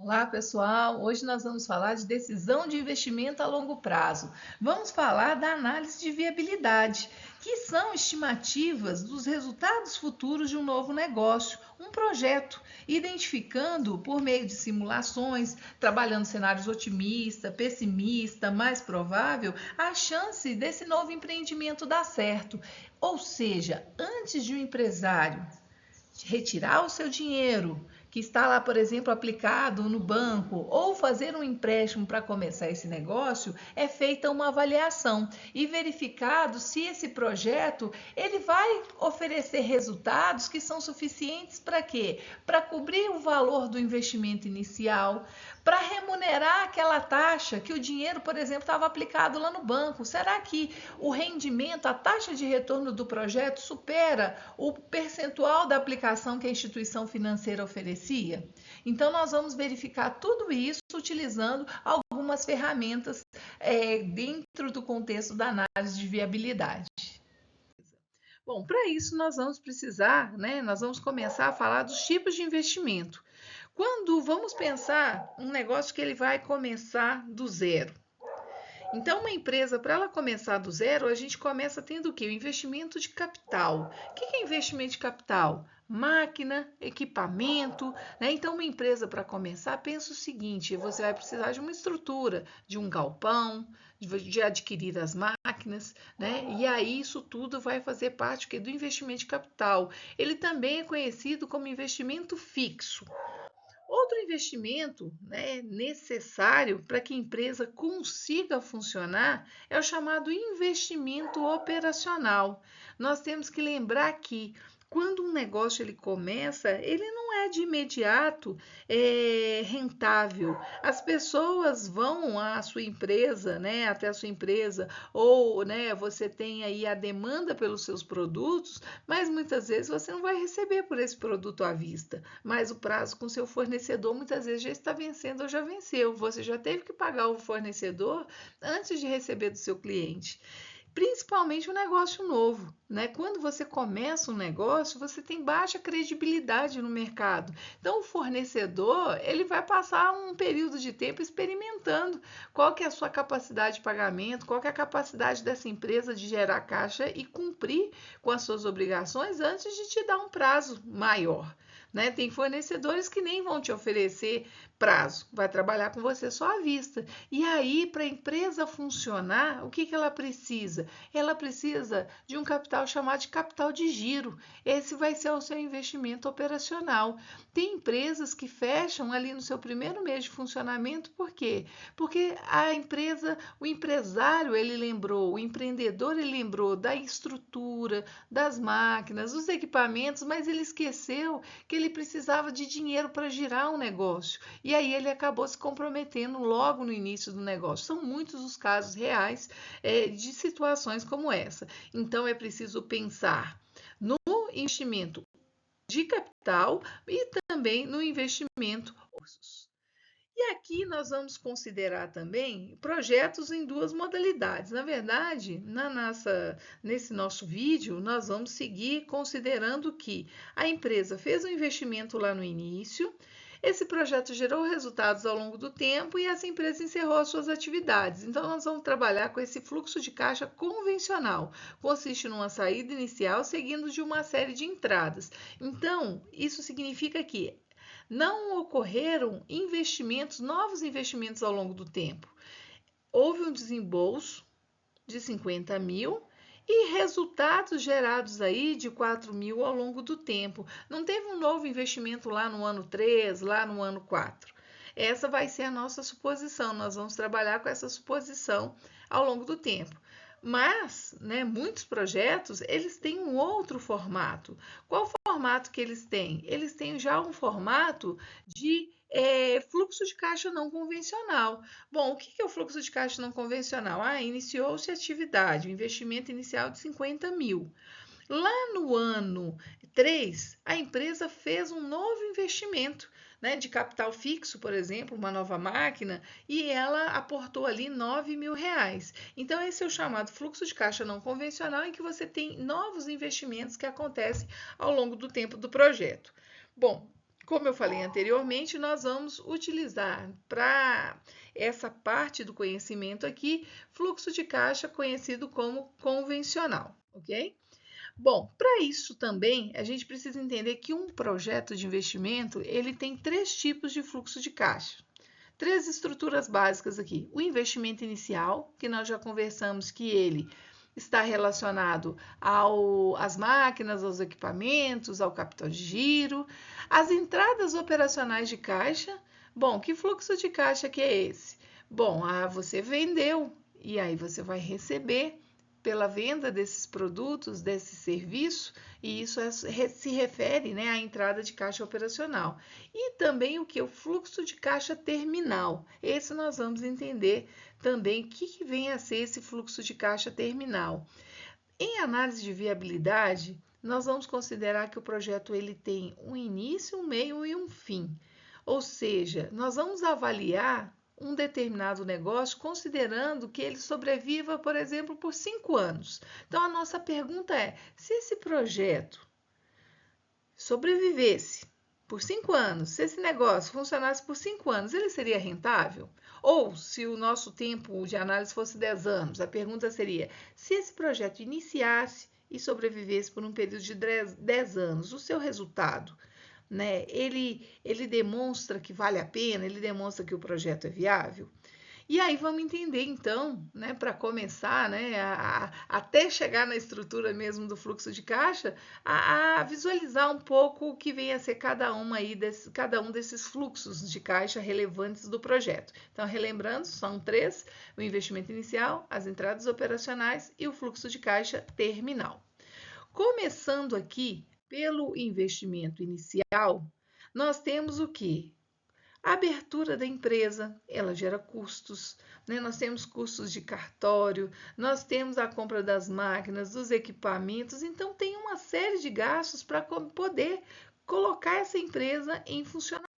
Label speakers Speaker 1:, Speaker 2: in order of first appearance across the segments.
Speaker 1: Olá, pessoal! Hoje nós vamos falar de decisão de investimento a longo prazo. Vamos falar da análise de viabilidade, que são estimativas dos resultados futuros de um novo negócio, um projeto, identificando por meio de simulações, trabalhando cenários otimista, pessimista, mais provável, a chance desse novo empreendimento dar certo. Ou seja, antes de um empresário retirar o seu dinheiro, que está lá, por exemplo, aplicado no banco, ou fazer um empréstimo para começar esse negócio, é feita uma avaliação e verificado se esse projeto ele vai oferecer resultados que são suficientes para quê? Para cobrir o valor do investimento inicial, para remunerar aquela taxa que o dinheiro, por exemplo, estava aplicado lá no banco. Será que o rendimento, a taxa de retorno do projeto supera o percentual da aplicação que a instituição financeira oferecia? Então, nós vamos verificar tudo isso utilizando algumas ferramentas dentro do contexto da análise de viabilidade. Bom, para isso nós vamos precisar, né? Nós vamos começar a falar dos tipos de investimento. Quando vamos pensar um negócio que ele vai começar do zero. Então, uma empresa, para ela começar do zero, a gente começa tendo o quê? O investimento de capital. O que é investimento de capital? Máquina, equipamento, né? Então, uma empresa para começar, pensa o seguinte: você vai precisar de uma estrutura, de um galpão, de adquirir as máquinas, né? E aí isso tudo vai fazer parte do investimento de capital. Ele também é conhecido como investimento fixo. Outro investimento, né, necessário para que a empresa consiga funcionar é o chamado investimento operacional. Nós temos que lembrar que quando um negócio ele começa, ele não é de imediato rentável. As pessoas vão à sua empresa, né, até a sua empresa, ou né, você tem aí a demanda pelos seus produtos, mas muitas vezes você não vai receber por esse produto à vista, mas o prazo com seu fornecedor muitas vezes já está vencendo ou já venceu. Você já teve que pagar o fornecedor antes de receber do seu cliente. Principalmente um negócio novo, né? Quando você começa um negócio, você tem baixa credibilidade no mercado. Então, o fornecedor, ele vai passar um período de tempo experimentando qual que é a sua capacidade de pagamento, qual que é a capacidade dessa empresa de gerar caixa e cumprir com as suas obrigações antes de te dar um prazo maior. Né? Tem fornecedores que nem vão te oferecer prazo, vai trabalhar com você só à vista. E aí, para a empresa funcionar, o que ela precisa? Ela precisa de um capital chamado de capital de giro. Esse vai ser o seu investimento operacional. Tem empresas que fecham ali no seu primeiro mês de funcionamento, por quê? Porque a empresa, o empresário, ele lembrou, o empreendedor, ele lembrou da estrutura, das máquinas, dos equipamentos, mas ele esqueceu que ele precisava de dinheiro para girar um negócio. E aí ele acabou se comprometendo logo no início do negócio. São muitos os casos reais de situações como essa. Então é preciso pensar no investimento de capital e também no investimento. E aqui nós vamos considerar também projetos em duas modalidades. Na verdade, nesse nosso vídeo, nós vamos seguir considerando que a empresa fez um investimento lá no início, esse projeto gerou resultados ao longo do tempo e essa empresa encerrou as suas atividades. Então, nós vamos trabalhar com esse fluxo de caixa convencional. Consiste numa saída inicial seguindo de uma série de entradas. Então, isso significa que não ocorreram investimentos, novos investimentos ao longo do tempo. Houve um desembolso de 50 mil e resultados gerados aí de 4 mil ao longo do tempo. Não teve um novo investimento lá no ano 3, lá no ano 4. Essa vai ser a nossa suposição, nós vamos trabalhar com essa suposição ao longo do tempo. Mas, né, muitos projetos, eles têm um outro formato. Qual formato que eles têm? Eles têm já um formato de fluxo de caixa não convencional. Bom, o que é o fluxo de caixa não convencional? Iniciou-se a atividade, o investimento inicial de 50 mil. Lá no ano 3, a empresa fez um novo investimento, né, de capital fixo, por exemplo, uma nova máquina, e ela aportou ali 9 mil reais. Então, esse é o chamado fluxo de caixa não convencional, em que você tem novos investimentos que acontecem ao longo do tempo do projeto. Bom, como eu falei anteriormente, nós vamos utilizar para essa parte do conhecimento aqui, fluxo de caixa conhecido como convencional, ok? Bom, para isso também a gente precisa entender que um projeto de investimento ele tem três tipos de fluxo de caixa. Três estruturas básicas aqui. O investimento inicial, que nós já conversamos que ele está relacionado às máquinas, aos equipamentos, ao capital de giro, as entradas operacionais de caixa. Bom, que fluxo de caixa que é esse? Bom, você vendeu e aí você vai receber pela venda desses produtos, desse serviço, e isso se refere, né, à entrada de caixa operacional. E também o que? O fluxo de caixa terminal. Esse nós vamos entender também o que vem a ser esse fluxo de caixa terminal. Em análise de viabilidade, nós vamos considerar que o projeto ele tem um início, um meio e um fim. Ou seja, nós vamos avaliar um determinado negócio considerando que ele sobreviva, por exemplo, por 5 anos. Então, a nossa pergunta é: se esse projeto sobrevivesse por 5 anos, se esse negócio funcionasse por 5 anos, ele seria rentável? Ou se o nosso tempo de análise fosse 10 anos, a pergunta seria: se esse projeto iniciasse e sobrevivesse por um período de 10 anos, o seu resultado, né, ele demonstra que vale a pena, ele demonstra que o projeto é viável? E aí vamos entender então, né, para começar, né, até chegar na estrutura mesmo do fluxo de caixa, a visualizar um pouco o que vem a ser cada um desses fluxos de caixa relevantes do projeto. Então, relembrando, são três: o investimento inicial, as entradas operacionais e o fluxo de caixa terminal. Começando aqui pelo investimento inicial, nós temos o que? A abertura da empresa, ela gera custos, né? Nós temos custos de cartório, nós temos a compra das máquinas, dos equipamentos, então tem uma série de gastos para poder colocar essa empresa em funcionamento.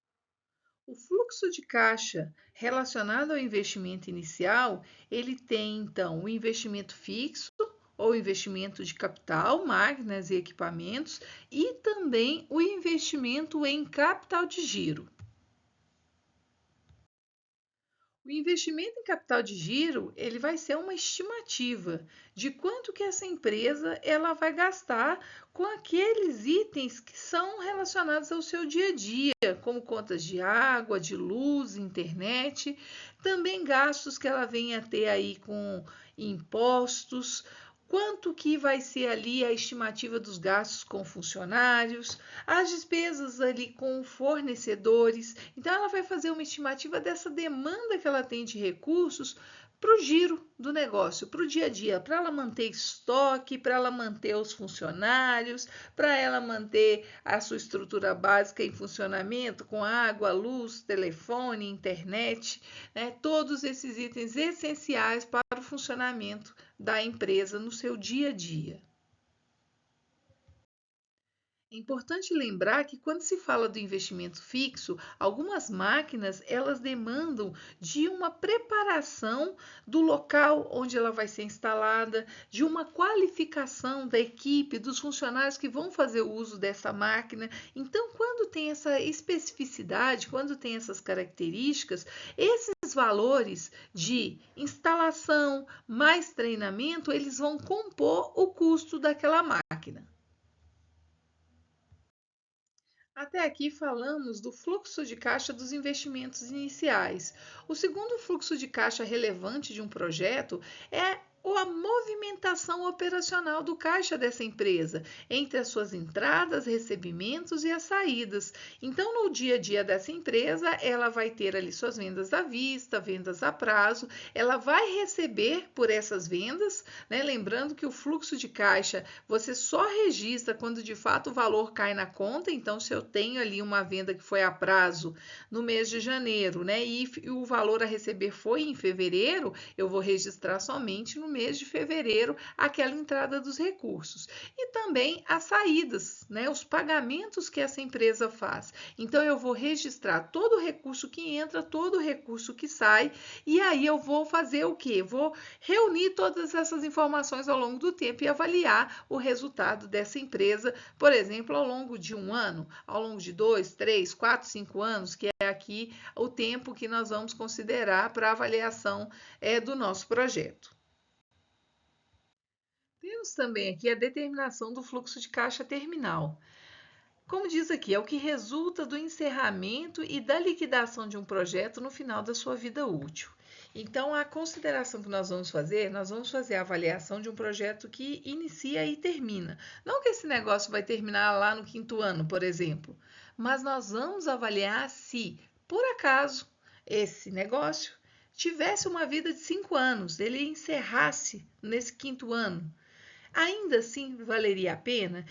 Speaker 1: O fluxo de caixa relacionado ao investimento inicial, ele tem então o investimento fixo ou investimento de capital, máquinas e equipamentos, e também o investimento em capital de giro. O investimento em capital de giro, ele vai ser uma estimativa de quanto que essa empresa ela vai gastar com aqueles itens que são relacionados ao seu dia a dia, como contas de água, de luz, internet, também gastos que ela venha a ter aí com impostos, quanto que vai ser ali a estimativa dos gastos com funcionários, as despesas ali com fornecedores. Então, ela vai fazer uma estimativa dessa demanda que ela tem de recursos para o giro do negócio, para o dia a dia, para ela manter estoque, para ela manter os funcionários, para ela manter a sua estrutura básica em funcionamento, com água, luz, telefone, internet, né? Todos esses itens essenciais para o funcionamento da empresa no seu dia a dia. É importante lembrar que quando se fala do investimento fixo, algumas máquinas elas demandam de uma preparação do local onde ela vai ser instalada, de uma qualificação da equipe, dos funcionários que vão fazer o uso dessa máquina. Então, quando tem essa especificidade, quando tem essas características, esses valores de instalação mais treinamento, eles vão compor o custo daquela máquina. Até aqui falamos do fluxo de caixa dos investimentos iniciais. O segundo fluxo de caixa relevante de um projeto é a movimentação operacional do caixa dessa empresa, entre as suas entradas, recebimentos e as saídas. Então, no dia a dia dessa empresa, ela vai ter ali suas vendas à vista, vendas a prazo, ela vai receber por essas vendas, né? Lembrando que o fluxo de caixa você só registra quando de fato o valor cai na conta. Então, se eu tenho ali uma venda que foi a prazo no mês de janeiro, né, e o valor a receber foi em fevereiro, eu vou registrar somente no mês de fevereiro aquela entrada dos recursos. E também as saídas, né? Os pagamentos que essa empresa faz. Então, eu vou registrar todo o recurso que entra, todo o recurso que sai, e aí eu vou fazer o quê? Vou reunir todas essas informações ao longo do tempo e avaliar o resultado dessa empresa, por exemplo, ao longo de um ano, ao longo de 2, 3, 4, 5 anos, que é aqui o tempo que nós vamos considerar para a avaliação do nosso projeto. Temos também aqui a determinação do fluxo de caixa terminal. Como diz aqui, é o que resulta do encerramento e da liquidação de um projeto no final da sua vida útil. Então, a consideração que nós vamos fazer a avaliação de um projeto que inicia e termina. Não que esse negócio vai terminar lá no 5º ano, por exemplo, mas nós vamos avaliar se, por acaso, esse negócio tivesse uma vida de 5 anos, ele encerrasse nesse 5º ano. Ainda assim, valeria a pena?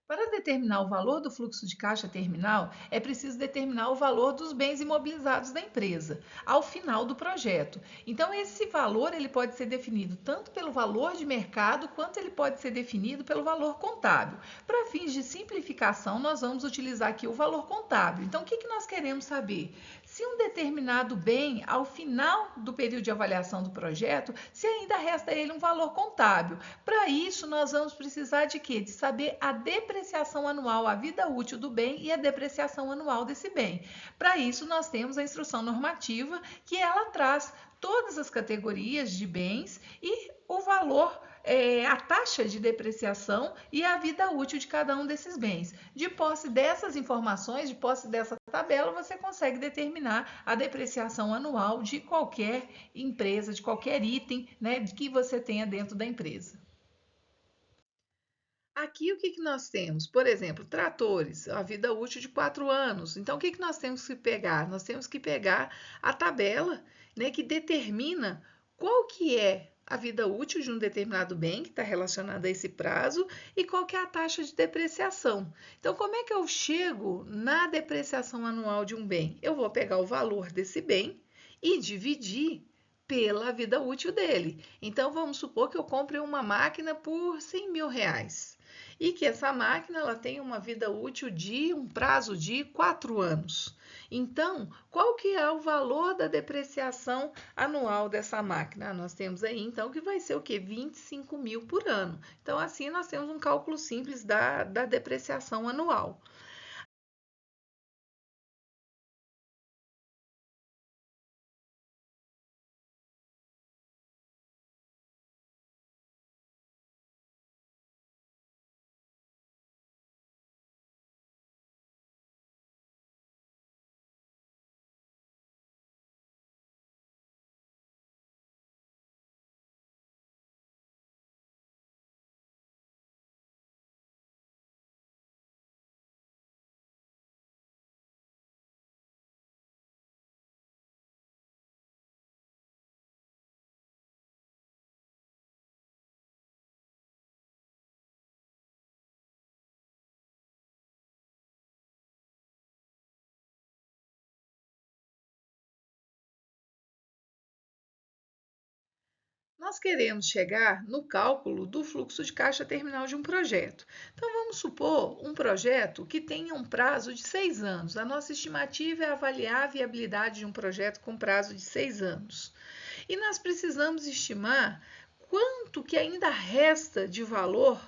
Speaker 1: Para determinar o valor do fluxo de caixa terminal, é preciso determinar o valor dos bens imobilizados da empresa ao final do projeto. Então, esse valor ele pode ser definido tanto pelo valor de mercado quanto ele pode ser definido pelo valor contábil. Para fins de simplificação, nós vamos utilizar aqui o valor contábil. Então, o que nós queremos saber? Se um determinado bem, ao final do período de avaliação do projeto, se ainda resta a ele um valor contábil. Para isso, nós vamos precisar de quê? De saber a depreciação anual, a vida útil do bem e a depreciação anual desse bem. Para isso, nós temos a instrução normativa, que ela traz todas as categorias de bens e o valor, a taxa de depreciação e a vida útil de cada um desses bens. De posse dessas informações, de posse dessa tabela, você consegue determinar a depreciação anual de qualquer empresa, de qualquer item, né, que você tenha dentro da empresa. Aqui o que nós temos? Por exemplo, tratores, a vida útil de 4 anos. Então, o que nós temos que pegar? Nós temos que pegar a tabela, né, que determina qual que é a vida útil de um determinado bem que está relacionado a esse prazo e qual que é a taxa de depreciação. Então, como é que eu chego na depreciação anual de um bem? Eu vou pegar o valor desse bem e dividir pela vida útil dele. Então, vamos supor que eu compre uma máquina por 100 mil reais e que essa máquina ela tem uma vida útil de um prazo de 4 anos. Então, qual que é o valor da depreciação anual dessa máquina? Nós temos aí, então, que vai ser o quê? 25 mil por ano. Então, assim, nós temos um cálculo simples da depreciação anual. Nós queremos chegar no cálculo do fluxo de caixa terminal de um projeto. Então, vamos supor um projeto que tenha um prazo de 6 anos. A nossa estimativa é avaliar a viabilidade de um projeto com prazo de 6 anos. E nós precisamos estimar quanto que ainda resta de valor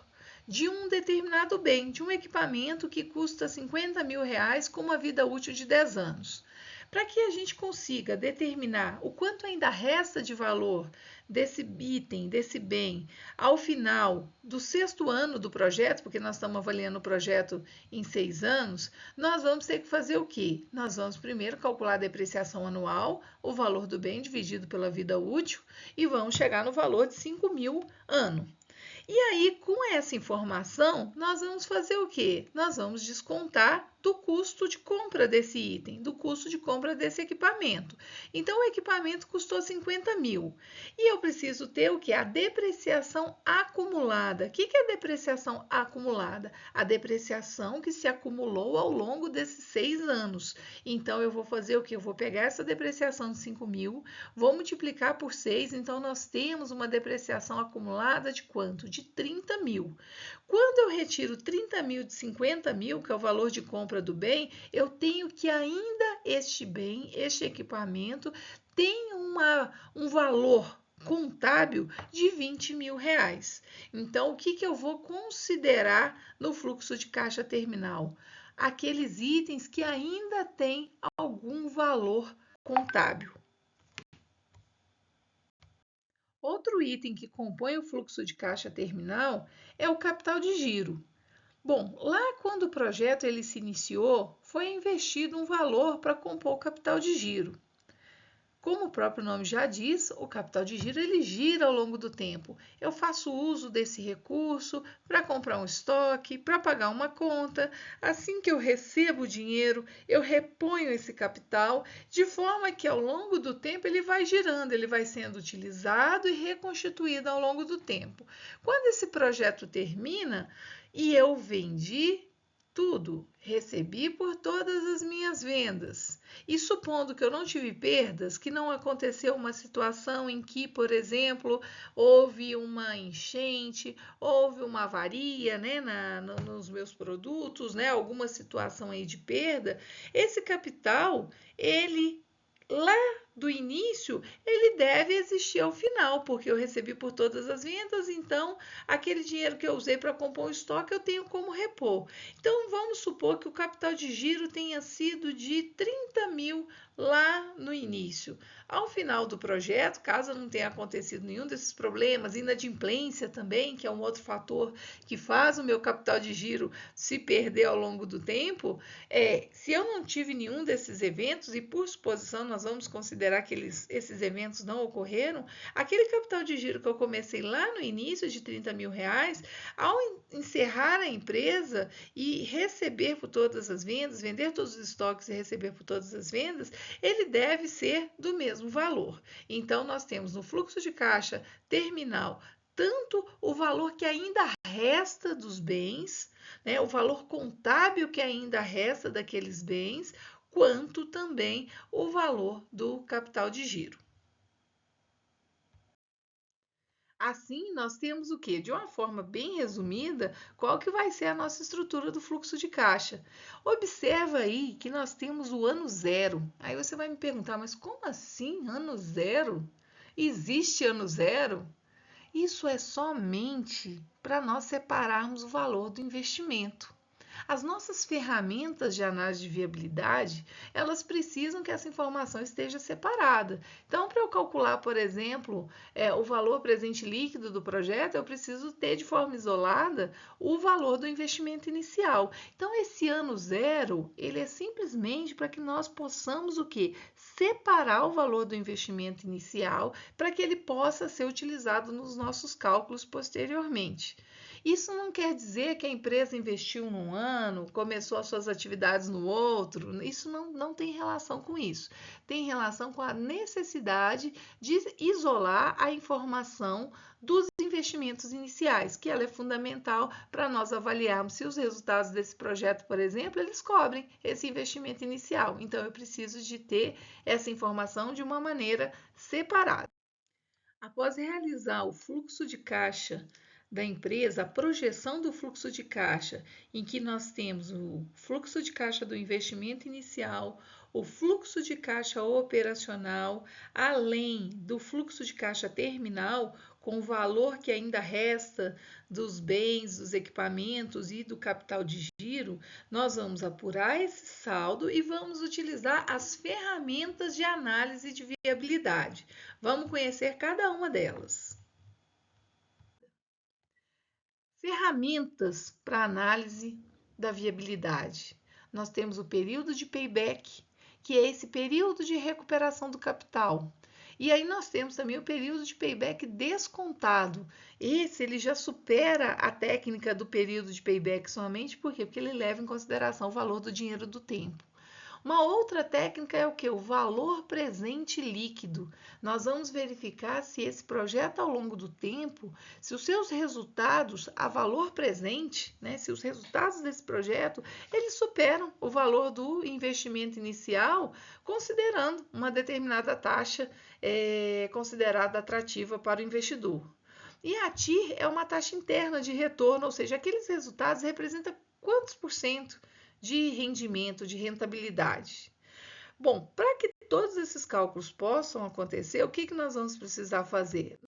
Speaker 1: de um determinado bem, de um equipamento que custa 50 mil reais com uma vida útil de 10 anos. Para que a gente consiga determinar o quanto ainda resta de valor desse item, desse bem, ao final do sexto ano do projeto, porque nós estamos avaliando o projeto em 6 anos, nós vamos ter que fazer o quê? Nós vamos primeiro calcular a depreciação anual, o valor do bem dividido pela vida útil, e vamos chegar no valor de 5.000 ano. E aí, com essa informação, nós vamos fazer o quê? Nós vamos descontar do custo de compra desse item, do custo de compra desse equipamento. Então, o equipamento custou 50.000 e eu preciso ter o que? A depreciação acumulada. O que é depreciação acumulada? A depreciação que se acumulou ao longo desses 6 anos. Então, eu vou fazer o que? Eu vou pegar essa depreciação de 5.000, vou multiplicar por 6, então nós temos uma depreciação acumulada de quanto? De 30.000. Quando eu retiro 30.000 de 50.000, que é o valor de compra do bem, eu tenho que ainda este bem, este equipamento, tem um valor contábil de 20.000 reais. Então, o que eu vou considerar no fluxo de caixa terminal? Aqueles itens que ainda têm algum valor contábil. Outro item que compõe o fluxo de caixa terminal é o capital de giro. Bom, lá quando o projeto ele se iniciou, foi investido um valor para compor o capital de giro. Como o próprio nome já diz, o capital de giro ele gira ao longo do tempo. Eu faço uso desse recurso para comprar um estoque, para pagar uma conta. Assim que eu recebo o dinheiro, eu reponho esse capital, de forma que ao longo do tempo ele vai girando, ele vai sendo utilizado e reconstituído ao longo do tempo. Quando esse projeto termina e eu vendi tudo, recebi por todas as minhas vendas. E supondo que eu não tive perdas, que não aconteceu uma situação em que, por exemplo, houve uma enchente, houve uma avaria, né, nos meus produtos, né, alguma situação aí de perda, esse capital, ele lá do início, ele deve existir ao final, porque eu recebi por todas as vendas, então aquele dinheiro que eu usei para compor o estoque eu tenho como repor. Então vamos supor que o capital de giro tenha sido de 30.000 lá no início. Ao final do projeto, caso não tenha acontecido nenhum desses problemas, inadimplência também, que é um outro fator que faz o meu capital de giro se perder ao longo do tempo, se eu não tive nenhum desses eventos, e por suposição nós vamos considerar que esses eventos não ocorreram, aquele capital de giro que eu comecei lá no início de 30.000 reais, ao encerrar a empresa e receber por todas as vendas, vender todos os estoques e receber por todas as vendas, ele deve ser do mesmo valor. Então, nós temos no fluxo de caixa terminal tanto o valor que ainda resta dos bens, né, o valor contábil que ainda resta daqueles bens, quanto também o valor do capital de giro. Assim, nós temos o quê? De uma forma bem resumida, qual que vai ser a nossa estrutura do fluxo de caixa. Observa aí que nós temos o ano zero. Aí você vai me perguntar, mas como assim ano zero? Existe ano zero? Isso é somente para nós separarmos o valor do investimento. As nossas ferramentas de análise de viabilidade, elas precisam que essa informação esteja separada. Então, para eu calcular, por exemplo, o valor presente líquido do projeto, eu preciso ter de forma isolada o valor do investimento inicial. Então, esse ano zero, ele é simplesmente para que nós possamos o quê? Separar o valor do investimento inicial para que ele possa ser utilizado nos nossos cálculos posteriormente. Isso não quer dizer que a empresa investiu num ano, começou as suas atividades no outro. Isso não tem relação com isso. Tem relação com a necessidade de isolar a informação dos investimentos iniciais, que ela é fundamental para nós avaliarmos se os resultados desse projeto, por exemplo, eles cobrem esse investimento inicial. Então, eu preciso de ter essa informação de uma maneira separada. Após realizar o fluxo de caixa da empresa, a projeção do fluxo de caixa, em que nós temos o fluxo de caixa do investimento inicial, o fluxo de caixa operacional, além do fluxo de caixa terminal, com o valor que ainda resta dos bens, dos equipamentos e do capital de giro, nós vamos apurar esse saldo e vamos utilizar as ferramentas de análise de viabilidade. Vamos conhecer cada uma delas. Ferramentas para análise da viabilidade. Nós temos o período de payback, que é esse período de recuperação do capital. E aí nós temos também o período de payback descontado. Esse ele já supera a técnica do período de payback somente por quê? Porque ele leva em consideração o valor do dinheiro do tempo. Uma outra técnica é o que? O valor presente líquido. Nós vamos verificar se esse projeto ao longo do tempo, se os seus resultados a valor presente, né, se os resultados desse projeto, eles superam o valor do investimento inicial, considerando uma determinada taxa considerada atrativa para o investidor. E a TIR é uma taxa interna de retorno, ou seja, aqueles resultados representam quantos por cento de rendimento, de rentabilidade. Bom, para que todos esses cálculos possam acontecer, o que nós vamos precisar fazer?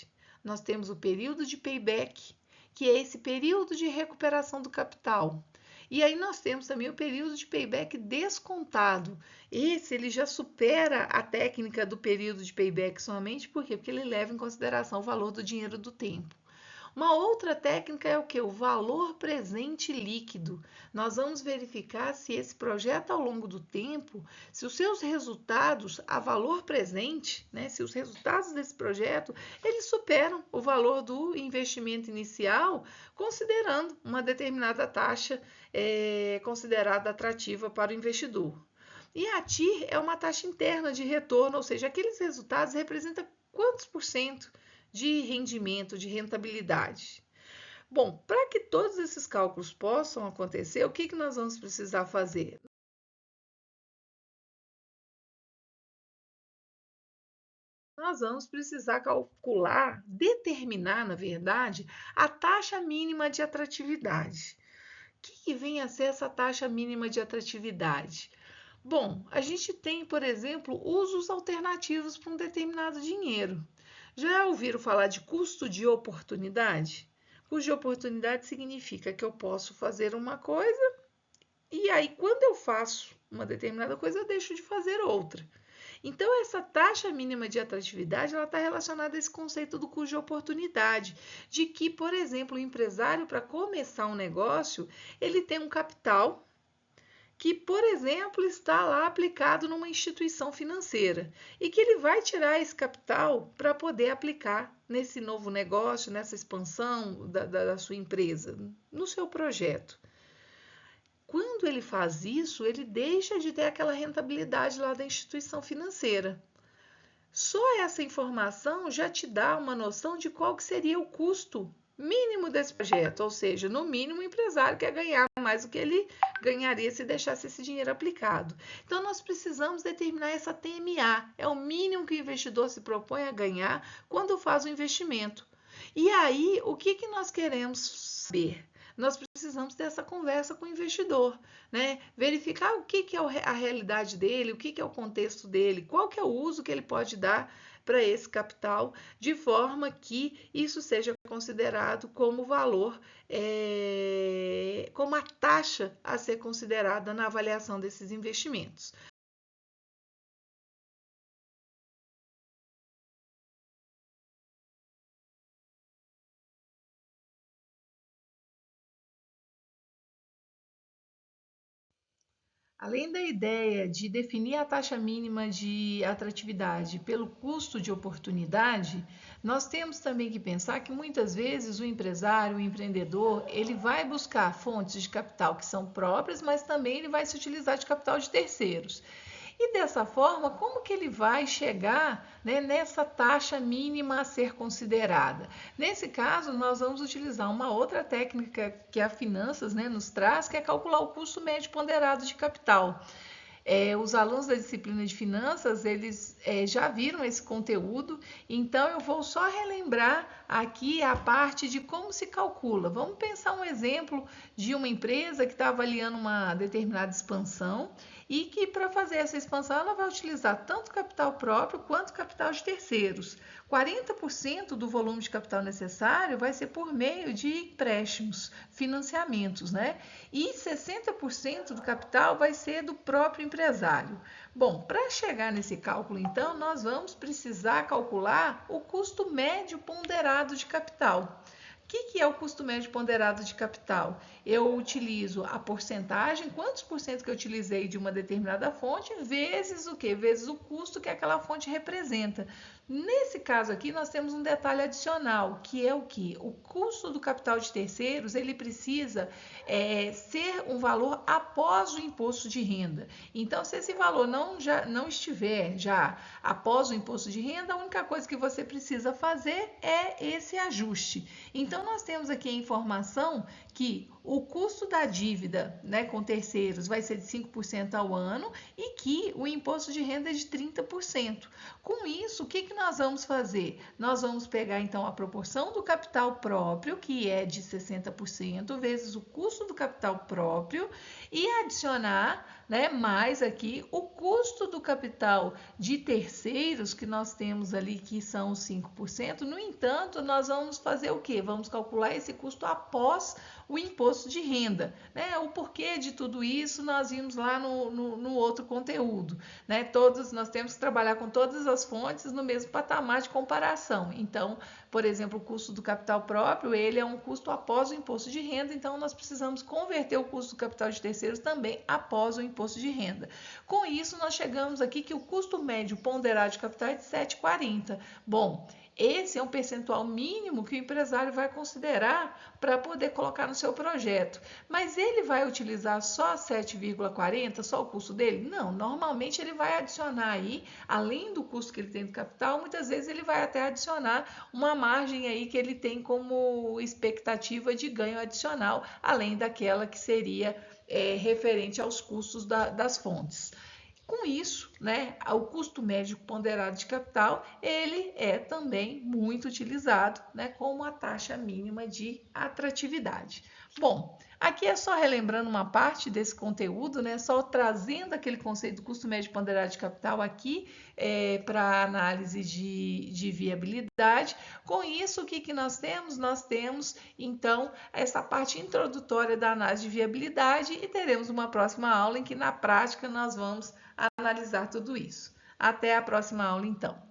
Speaker 1: Nós temos o período de payback, que é esse período de recuperação do capital. E aí nós temos também o período de payback descontado. Esse ele já supera a técnica do período de payback somente por quê? Porque ele leva em consideração o valor do dinheiro do tempo. Uma outra técnica é o que? O valor presente líquido. Nós vamos verificar se esse projeto ao longo do tempo, se os seus resultados a valor presente, né, se os resultados desse projeto, eles superam o valor do investimento inicial, considerando uma determinada taxa considerada atrativa para o investidor. E a TIR é uma taxa interna de retorno, ou seja, aqueles resultados representam quantos por cento de rendimento, de rentabilidade. Bom, para que todos esses cálculos possam acontecer, o que nós vamos precisar fazer? Nós vamos precisar calcular, determinar, na verdade, a taxa mínima de atratividade. O que vem a ser essa taxa mínima de atratividade? Bom, a gente tem, por exemplo, usos alternativos para um determinado dinheiro. Já ouviram falar de custo de oportunidade? Custo de oportunidade significa que eu posso fazer uma coisa e aí, quando eu faço uma determinada coisa, eu deixo de fazer outra. Então, essa taxa mínima de atratividade ela está relacionada a esse conceito do custo de oportunidade, de que, por exemplo, o empresário, para começar um negócio, ele tem um capital que, por exemplo, está lá aplicado numa instituição financeira e que ele vai tirar esse capital para poder aplicar nesse novo negócio, nessa expansão da sua empresa, no seu projeto. Quando ele faz isso, ele deixa de ter aquela rentabilidade lá da instituição financeira. Só essa informação já te dá uma noção de qual que seria o custo mínimo desse projeto, ou seja, no mínimo o empresário quer ganhar mais do que ele ganharia se deixasse esse dinheiro aplicado. Então nós precisamos determinar essa TMA, é o mínimo que o investidor se propõe a ganhar quando faz o investimento. E aí, o que nós queremos saber? Nós precisamos ter essa conversa com o investidor, né? Verificar o que é a realidade dele, o que é o contexto dele, qual que é o uso que ele pode dar para esse capital, de forma que isso seja considerado como valor, como a taxa a ser considerada na avaliação desses investimentos. Além da ideia de definir a taxa mínima de atratividade pelo custo de oportunidade, nós temos também que pensar que muitas vezes o empresário, o empreendedor, ele vai buscar fontes de capital que são próprias, mas também ele vai se utilizar de capital de terceiros. E dessa forma, como que ele vai chegar, né, nessa taxa mínima a ser considerada? Nesse caso, nós vamos utilizar uma outra técnica que a Finanças, né, nos traz, que é calcular o custo médio ponderado de capital. Os alunos da disciplina de finanças, eles já viram esse conteúdo, então eu vou só relembrar aqui a parte de como se calcula. Vamos pensar um exemplo de uma empresa que está avaliando uma determinada expansão e que para fazer essa expansão ela vai utilizar tanto capital próprio quanto capital de terceiros. 40% do volume de capital necessário vai ser por meio de empréstimos, financiamentos, né? E 60% do capital vai ser do próprio empresário. Bom, para chegar nesse cálculo, então, nós vamos precisar calcular o custo médio ponderado de capital. O que é o custo médio ponderado de capital? Eu utilizo a porcentagem, quantos por cento que eu utilizei de uma determinada fonte, vezes o quê? Vezes o custo que aquela fonte representa. Nesse caso aqui, nós temos um detalhe adicional, que é o que? O custo do capital de terceiros, ele precisa ser um valor após o imposto de renda. Então, se esse valor não estiver já após o imposto de renda, a única coisa que você precisa fazer é esse ajuste. Então, nós temos aqui a informação que o custo da dívida, né, com terceiros vai ser de 5% ao ano e que o imposto de renda é de 30%. Com isso, o que nós vamos fazer? Nós vamos pegar então a proporção do capital próprio, que é de 60%, vezes o custo do capital próprio e adicionar, né, mais aqui o custo do capital de terceiros que nós temos ali, que são os 5%. No entanto, nós vamos fazer o quê? Vamos calcular esse custo após o imposto de renda, né? O porquê de tudo isso nós vimos lá no outro conteúdo, né? Nós temos que trabalhar com todas as fontes no mesmo patamar de comparação. Então, por exemplo, o custo do capital próprio, ele é um custo após o imposto de renda, então nós precisamos converter o custo do capital de terceiros também após o imposto de renda. Com isso, nós chegamos aqui que o custo médio ponderado de capital é de 7,40. Bom, esse é um percentual mínimo que o empresário vai considerar para poder colocar no seu projeto. Mas ele vai utilizar só 7,40, só o custo dele? Não, normalmente ele vai adicionar aí, além do custo que ele tem do capital, muitas vezes ele vai até adicionar uma margem aí que ele tem como expectativa de ganho adicional, além daquela que seria referente aos custos das fontes. Com isso, né, o custo médio ponderado de capital, ele é também muito utilizado, né, como a taxa mínima de atratividade. Bom, aqui é só relembrando uma parte desse conteúdo, né, só trazendo aquele conceito do custo médio ponderado de capital aqui para análise de viabilidade. Com isso, o que nós temos? Nós temos, então, essa parte introdutória da análise de viabilidade e teremos uma próxima aula em que, na prática, nós vamos analisar tudo isso. Até a próxima aula, então.